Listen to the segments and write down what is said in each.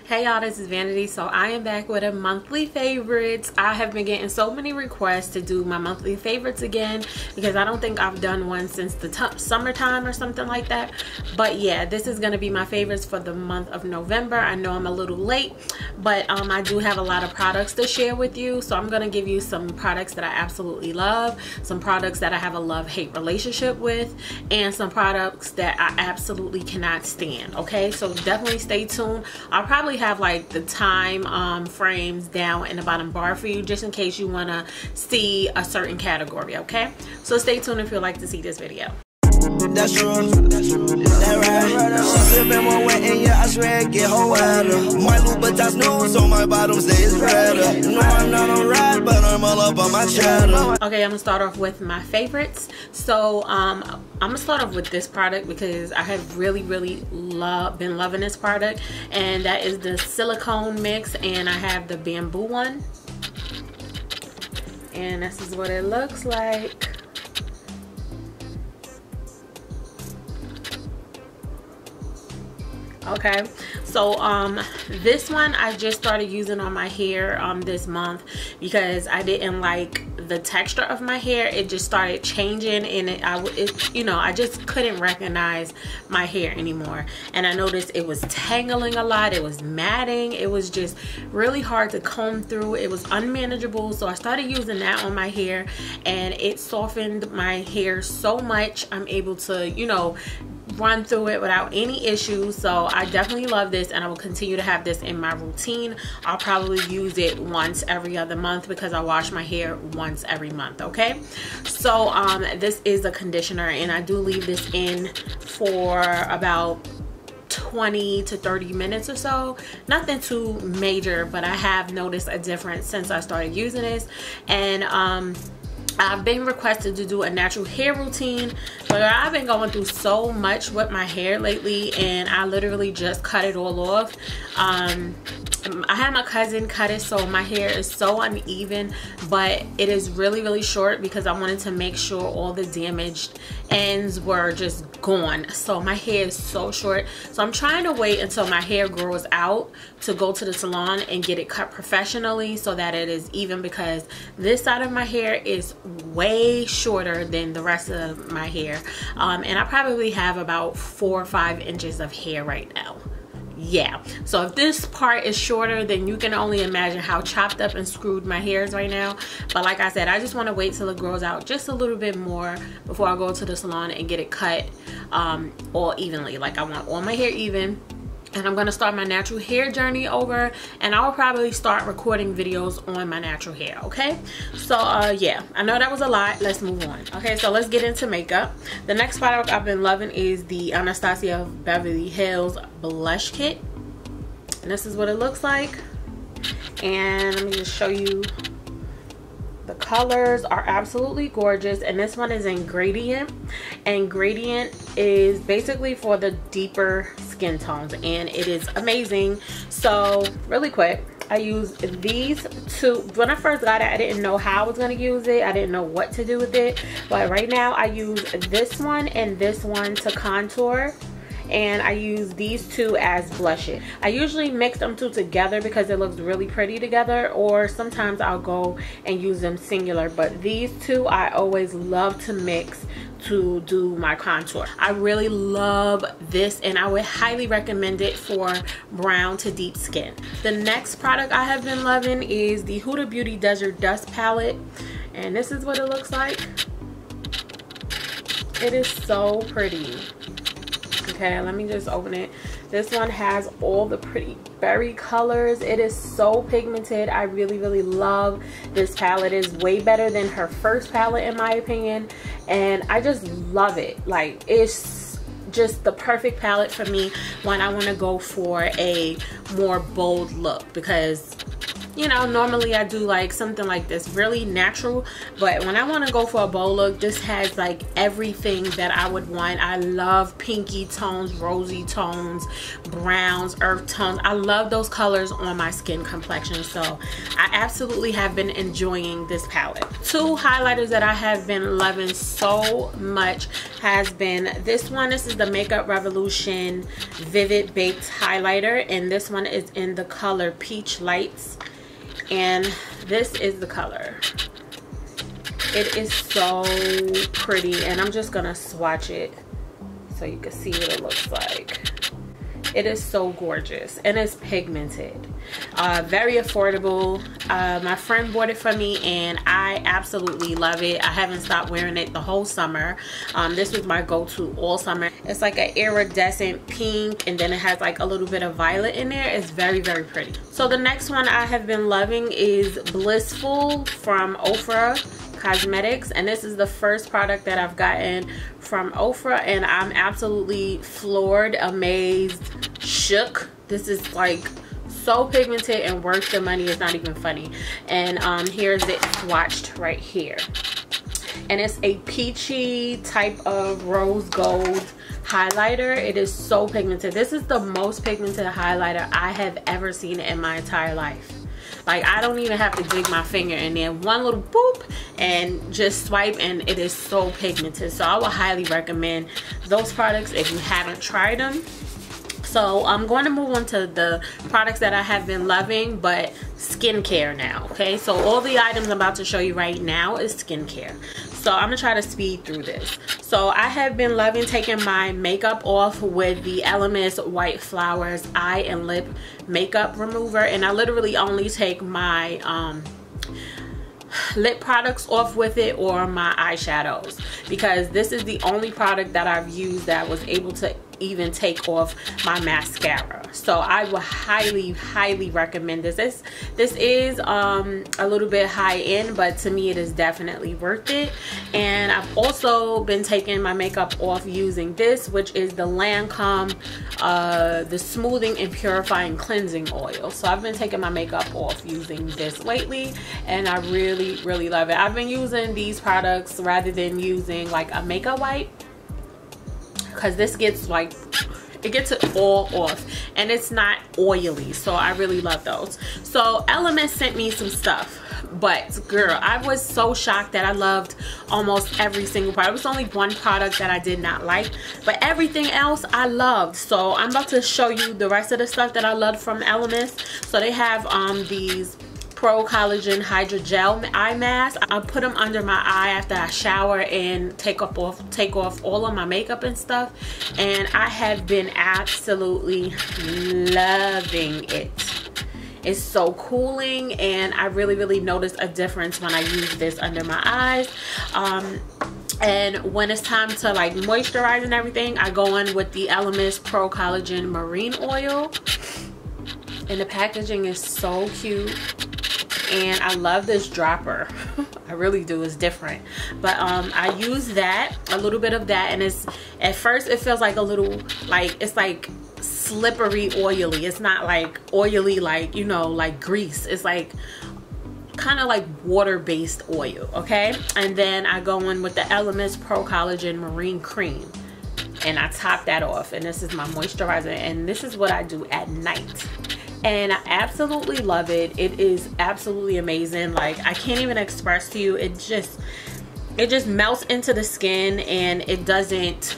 Hey y'all, this is Vanity. So I am back with a monthly favorites. I have been getting so many requests to do my monthly favorites again because I don't think I've done one since the summertime or something like that. But yeah, this is going to be my favorites for the month of November. I know I'm a little late, but I do have a lot of products to share with you. So I'm going to give you some products that I absolutely love, some products that I have a love-hate relationship with, and some products that I absolutely cannot stand. Okay, so definitely stay tuned. I'll probably have like the time frames down in the bottom bar for you just in case you want to see a certain category. Okay, so stay tuned if you'd like to see this video. That's true. That right. She sippin' one wet and yeah, I swear get her wetter. My Louboutins new, so my bottoms say it's redder. No, I'm not on ride, but I'm all up on my cheddar. Okay, I'm gonna start off with my favorites. So I'm gonna start off with this product because I have really been loving this product, and that is the silicone mix, and I have the bamboo one, and this is what it looks like. Okay, so this one I just started using on my hair this month because I didn't like the texture of my hair. It just started changing, and I just couldn't recognize my hair anymore, and I noticed it was tangling a lot. It was matting. It was just really hard to comb through. It was unmanageable, so I started using that on my hair, and it softened my hair so much. I'm able to run through it without any issues. So I definitely love this, and I will continue to have this in my routine. I'll probably use it once every other month because I wash my hair once every month. Okay, so this is a conditioner, and I do leave this in for about 20 to 30 minutes or so. Nothing too major, but I have noticed a difference since I started using this. And I've been requested to do a natural hair routine, but I've been going through so much with my hair lately, and I literally just cut it all off. I had my cousin cut it, so my hair is so uneven, but it is really short because I wanted to make sure all the damaged ends were just gone. So my hair is so short, so I'm trying to wait until my hair grows out to go to the salon and get it cut professionally so that it is even, because this side of my hair is way shorter than the rest of my hair, and I probably have about 4 or 5 inches of hair right now. Yeah, so if this part is shorter, then you can only imagine how chopped up and screwed my hair is right now. But like I said, I just want to wait till it grows out just a little bit more before I go to the salon and get it cut all evenly. Like, I want all my hair even. And I'm going to start my natural hair journey over, and I will probably start recording videos on my natural hair. Okay, so yeah, I know that was a lot. Let's move on. Okay, so let's get into makeup. The next product I've been loving is the Anastasia Beverly Hills blush kit, and this is what it looks like. And let me just show you. The colors are absolutely gorgeous, and this one is in Gradient, and Gradient is basically for the deeper skin tones, and it is amazing. So really quick, I use these two. When I first got it, I didn't know how I was going to use it. I didn't know what to do with it, but right now I use this one and this one to contour, and I use these two as blushes. I usually mix them two together because it looks really pretty together, or sometimes I'll go and use them singular, but these two I always love to mix to do my contour. I really love this, and I would highly recommend it for brown to deep skin. The next product I have been loving is the Huda Beauty Desert Dust Palette, and this is what it looks like. It is so pretty. Okay, let me just open it. This one has all the pretty berry colors. It is so pigmented. I really love this palette. It is way better than her first palette in my opinion, and I just love it. Like, it's just the perfect palette for me when I want to go for a more bold look, because you know, normally I do like something like this, really natural, but when I want to go for a bold look, this has like everything that I would want. I love pinky tones, rosy tones, browns, earth tones. I love those colors on my skin complexion, so I absolutely have been enjoying this palette. Two highlighters that I have been loving so much has been this one. This is the Makeup Revolution Vivid Baked Highlighter, and this one is in the color Peach Lights. And this is the color. It is so pretty, and I'm just gonna swatch it so you can see what it looks like. It is so gorgeous, and it's pigmented. Very affordable. My friend bought it for me, and I absolutely love it. I haven't stopped wearing it the whole summer. This was my go-to all summer. It's like an iridescent pink, and then it has like a little bit of violet in there. It's very, very pretty. So the next one I have been loving is Blissful from Ofra Cosmetics, and this is the first product that I've gotten from Ofra, and I'm absolutely floored, amazed, shook. This is like so pigmented and worth the money. It's not even funny. And here's it swatched right here, and it's a peachy type of rose gold highlighter. It is so pigmented. This is the most pigmented highlighter I have ever seen in my entire life. Like, I don't even have to dig my finger in there. One little boop and just swipe, and it is so pigmented. So I would highly recommend those products if you haven't tried them. So I'm going to move on to the products that I have been loving, but skincare now, okay? So all the items I'm about to show you right now is skincare. So I'm gonna try to speed through this. So I have been loving taking my makeup off with the Elemis White Flowers Eye and Lip Makeup Remover, and I literally only take my lip products off with it, or my eyeshadows, because this is the only product that I've used that was able to even take off my mascara. So I would highly recommend this. This is a little bit high end, but to me it is definitely worth it. And I've also been taking my makeup off using this, which is the Lancome the Smoothing and Purifying Cleansing Oil. So I've been taking my makeup off using this lately, and I really love it. I've been using these products rather than using like a makeup wipe, because this gets like, it gets it all off, and it's not oily. So I really love those. So Elemis sent me some stuff, but girl, I was so shocked that I loved almost every single product. It was only one product that I did not like, but everything else I loved. So I'm about to show you the rest of the stuff that I loved from Elemis. So they have these Pro Collagen Hydrogel eye mask. I put them under my eye after I shower and take off all of my makeup and stuff, and I have been absolutely loving it. It's so cooling, and I really noticed a difference when I use this under my eyes. And when it's time to like moisturize and everything, I go in with the Elemis Pro Collagen Marine Oil, and the packaging is so cute. And I love this dropper. I really do. It's different, but I use that, a little bit of that, and it's, at first it feels like a little, like, it's like slippery oily. It's not like oily like, you know, like grease. It's like kind of like water-based oil, okay? And then I go in with the Elemis Pro Collagen Marine Cream, and I top that off, and this is my moisturizer, and this is what I do at night. And I absolutely love it. It is absolutely amazing. Like, I can't even express to you. It just melts into the skin, and it doesn't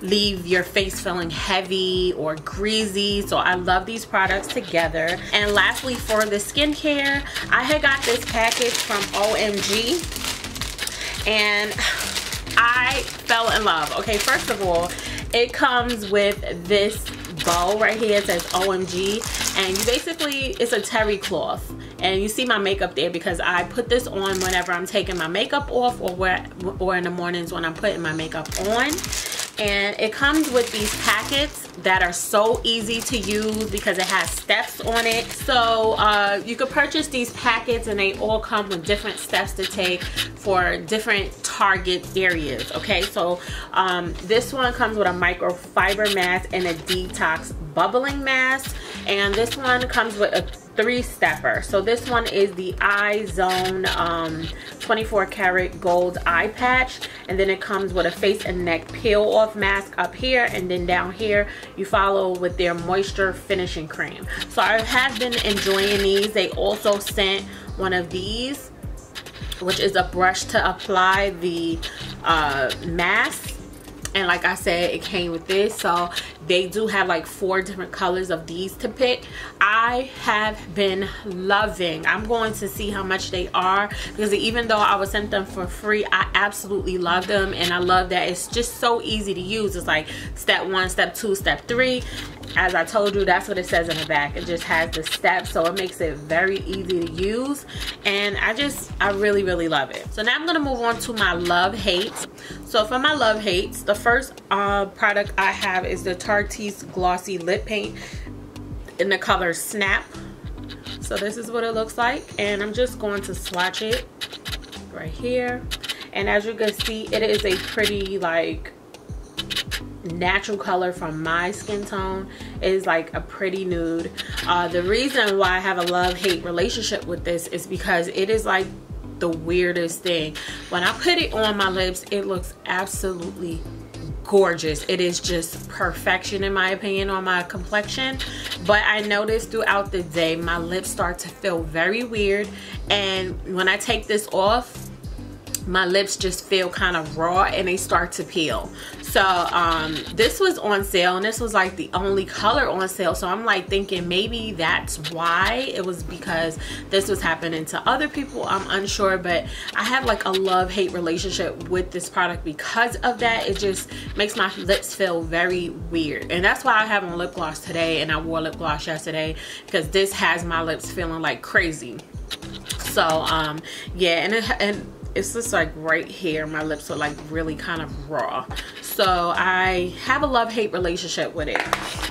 leave your face feeling heavy or greasy. So I love these products together. And lastly, for the skincare, I had got this package from OMG, and I fell in love. Okay, first of all, it comes with this bow right here. It says OMG, and you basically, it's a terry cloth, and you see my makeup there because I put this on whenever I'm taking my makeup off, or in the mornings when I'm putting my makeup on. And it comes with these packets that are so easy to use because it has steps on it. So you could purchase these packets, and they all come with different steps to take for different target areas. Okay, so this one comes with a microfiber mask and a detox bubbling mask, and this one comes with a 3-stepper. So this one is the Eye Zone 24 karat gold eye patch, and then it comes with a face and neck peel off mask up here, and then down here you follow with their moisture finishing cream. So I have been enjoying these. They also sent one of these, which is a brush to apply the mask. And like I said, it came with this. So they do have like 4 different colors of these to pick. I have been loving. I'm going to see how much they are, because even though I was sent them for free, I absolutely love them. And I love that it's just so easy to use. It's like step 1, step 2, step 3. As I told you, that's what it says in the back. It just has the steps, so it makes it very easy to use. And I really, really love it. So now I'm gonna move on to my love hates. So for my love hates, the first product I have is the Tarte's Glossy Lip Paint in the color Snap. So this is what it looks like, and I'm just going to swatch it right here. And as you can see, it is a pretty like natural color from my skin tone. It is like a pretty nude. The reason why I have a love-hate relationship with this is because it is like the weirdest thing. When I put it on my lips, it looks absolutely gorgeous. It is just perfection in my opinion on my complexion. But I noticed throughout the day my lips start to feel very weird, and when I take this off, my lips just feel kind of raw and they start to peel. So this was on sale, and this was like the only color on sale. So I'm like thinking maybe that's why. It was because this was happening to other people. I'm unsure, but I have like a love-hate relationship with this product because of that. It just makes my lips feel very weird, and that's why I have on lip gloss today, and I wore lip gloss yesterday, because this has my lips feeling like crazy. So yeah, and it's just like right here my lips are like really kind of raw. So I have a love-hate relationship with it.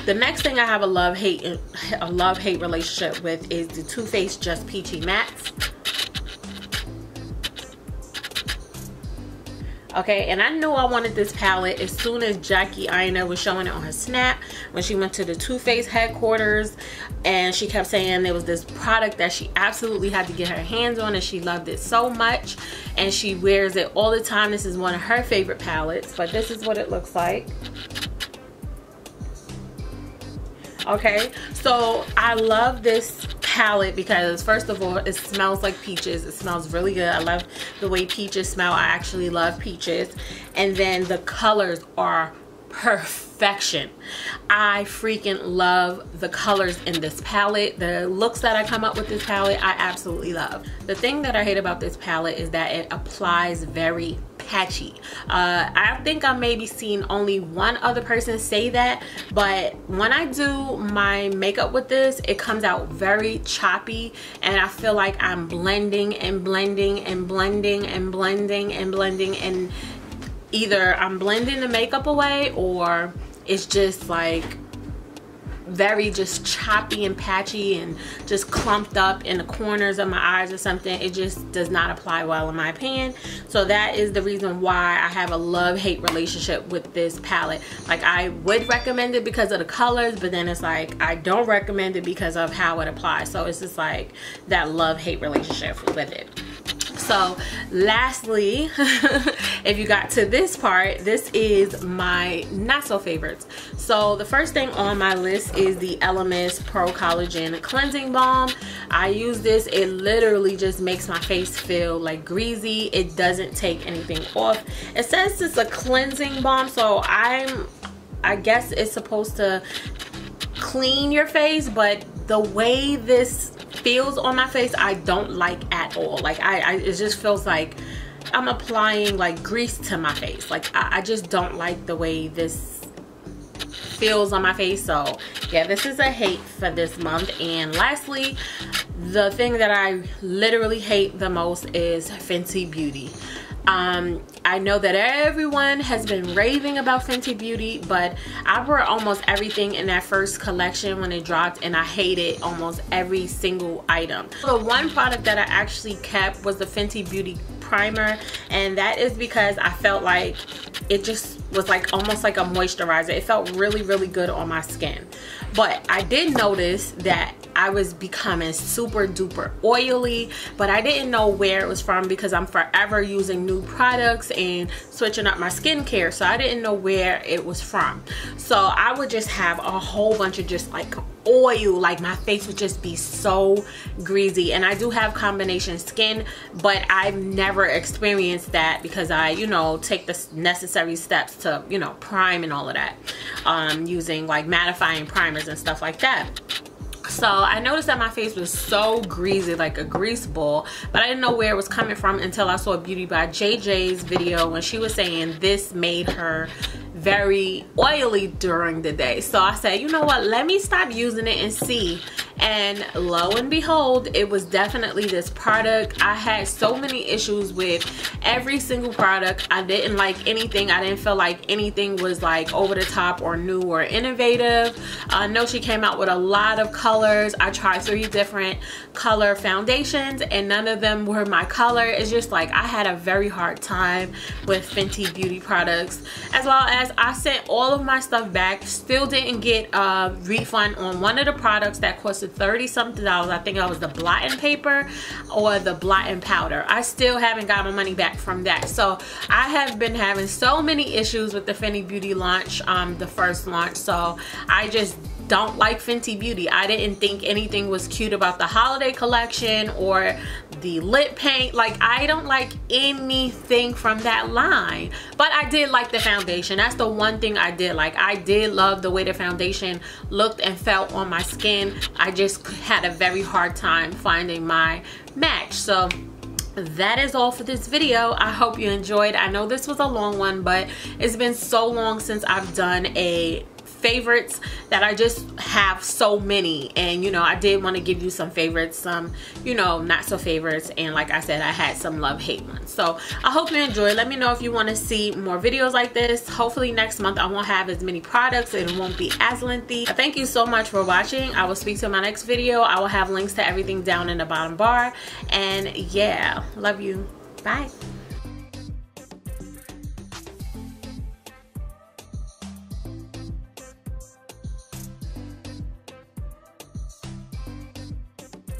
The next thing I have a love-hate relationship with is the Too Faced Just Peachy Mattes. Okay, and I knew I wanted this palette as soon as Jackie Aina was showing it on her Snap when she went to the Too Faced headquarters, and she kept saying there was this product that she absolutely had to get her hands on, and she loved it so much and she wears it all the time. This is one of her favorite palettes, but this is what it looks like. Okay, so I love this palette because first of all, it smells like peaches. It smells really good. I love the way peaches smell. I actually love peaches. And then the colors are perfection. I freaking love the colors in this palette. The looks that I come up with this palette, I absolutely love. The thing that I hate about this palette is that it applies very patchy. I think I maybe seen only one other person say that, but when I do my makeup with this, it comes out very choppy, and I feel like I'm blending and blending and blending and blending and blending, and either I'm blending the makeup away or it's just like very just choppy and patchy and just clumped up in the corners of my eyes or something. It just does not apply well in my opinion. So that is the reason why I have a love-hate relationship with this palette. Like, I would recommend it because of the colors, but then it's like I don't recommend it because of how it applies. So it's just like that love-hate relationship with it. So lastly, if you got to this part, this is my not so favorites. So the first thing on my list is the Elemis Pro Collagen Cleansing Balm. I use this. It literally just makes my face feel like greasy. It doesn't take anything off. It says it's a cleansing balm, so I guess it's supposed to clean your face, but the way this feels on my face, I don't like at all. Like it just feels like I'm applying like grease to my face. Like I just don't like the way this feels on my face. So yeah, this is a hate for this month. And lastly, the thing that I literally hate the most is Fenty Beauty. I know that everyone has been raving about Fenty Beauty, but I wore almost everything in that first collection when it dropped, and I hated almost every single item. The one product that I actually kept was the Fenty Beauty primer, and that is because I felt like it just was like almost like a moisturizer. It felt really, really good on my skin. But I did notice that I was becoming super duper oily, but I didn't know where it was from because I'm forever using new products and switching up my skincare, so I didn't know where it was from. So I would just have a whole bunch of just like oil, like my face would just be so greasy. And I do have combination skin, but I've never experienced that because I, you know, take the necessary steps to, you know, prime and all of that, using like mattifying primers and stuff like that. So I noticed that my face was so greasy, like a grease ball, but I didn't know where it was coming from until I saw Beauty by JJ's video when she was saying this made her very oily during the day. So I said, you know what, let me stop using it and see. And lo and behold, it was definitely this product. I had so many issues with every single product. I didn't like anything. I didn't feel like anything was like over the top or new or innovative. I know she came out with a lot of colors. I tried 3 different color foundations and none of them were my color. It's just like I had a very hard time with Fenty Beauty products, as well as I sent all of my stuff back. Still didn't get a refund on one of the products that costed $30-something. I think that was the blotting paper or the blotting powder. I still haven't got my money back from that. So I have been having so many issues with the Fenty Beauty launch, the first launch. So I just don't like Fenty Beauty. I didn't think anything was cute about the holiday collection or the lip paint. Like, I don't like anything from that line, but I did like the foundation. That's the one thing I did like. I did love the way the foundation looked and felt on my skin. I just had a very hard time finding my match. So that is all for this video. I hope you enjoyed. I know this was a long one, but it's been so long since I've done a favorites that I just have so many, and you know, I did want to give you some favorites, some, you know, not so favorites, and like I said, I had some love-hate ones. So I hope you enjoy. Let me know if you want to see more videos like this. Hopefully next month I won't have as many products and it won't be as lengthy. Thank you so much for watching. I will speak to you in my next video. I will have links to everything down in the bottom bar, and yeah, love you. Bye.